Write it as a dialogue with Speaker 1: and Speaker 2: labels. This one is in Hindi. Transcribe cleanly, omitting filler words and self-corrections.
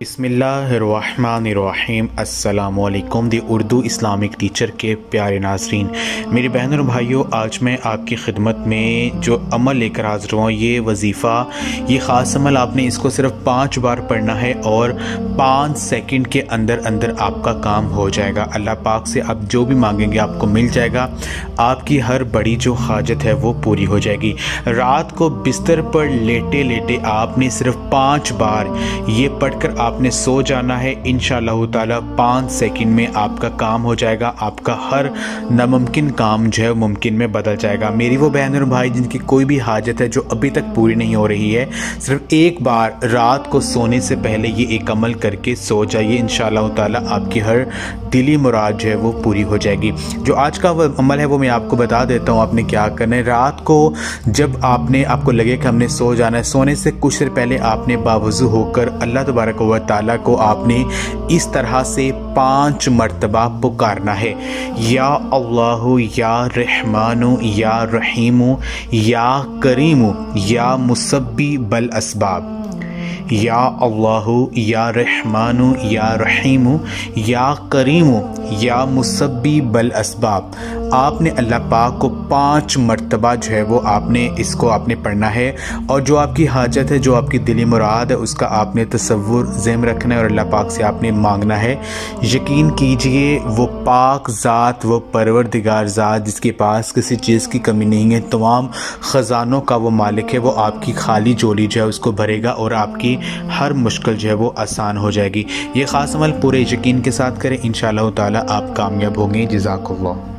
Speaker 1: बिस्मिल्लाहिर्रहमानिर्रहीम। अस्सलामुअलैकुम दी उर्दू इस्लामिक टीचर के प्यारे नाज़रीन, मेरे बहनों और भाइयों, आज मैं आपकी खिदमत में जो अमल लेकर हाज़िर हुआ, ये वजीफ़ा, ये ख़ास अमल, आपने इसको सिर्फ 5 बार पढ़ना है और 5 सेकंड के अंदर अंदर आपका काम हो जाएगा। अल्लाह पाक से आप जो भी मांगेंगे आपको मिल जाएगा। आपकी हर बड़ी जो हाजत है वो पूरी हो जाएगी। रात को बिस्तर पर लेटे लेटे आपने सिर्फ 5 बार ये पढ़कर आपने सो जाना है। इंशाअल्लाह ताला 5 सेकंड में आपका काम हो जाएगा। आपका हर नामुमकिन काम जो है मुमकिन में बदल जाएगा। मेरी वो बहन और भाई जिनकी कोई भी हाजत है जो अभी तक पूरी नहीं हो रही है, सिर्फ एक बार रात को सोने से पहले ये एक अमल करके सो जाइए। इंशाअल्लाह ताला आपकी हर दिली मुराद जो है वो पूरी हो जाएगी। जो आज का वो अमल है वो मैं आपको बता देता हूँ। आपने क्या करना है, रात को जब आपको लगे कि हमने सो जाना है, सोने से कुछ देर पहले आपने बावजू होकर अल्लाह तबारक व ताला को आपने इस तरह से 5 मरतबा पुकारना है। या अल्लाहु या रहमानु या रहीमु या करीमु या मुसब्बी बल असबाब। या अल्लाहु या रहमानु या रहीमु या करीमु या मुसब्बी बल असबाब। आपने अल्लाह पाक को 5 मरतबा जो है वो आपने इसको आपने पढ़ना है। और जो आपकी हाजत है, जो आपकी दिली मुराद है, उसका आपने तसव्वुर ज़हन रखना है और अल्लाह पाक से आपने मांगना है। यकीन कीजिए वो पाक ज़ात, वो परवरदिगार ज़ात जिसके पास किसी चीज़ की कमी नहीं है, तमाम ख़जानों का वो मालिक है, वो आपकी खाली झोली जो है उसको भरेगा और आपकी हर मुश्किल जो है वो आसान हो जाएगी। ये ख़ास अमल पूरे यकीन के साथ करें, इंशाअल्लाह ताला आप कामयाब होंगे। जज़ाकल्लाह।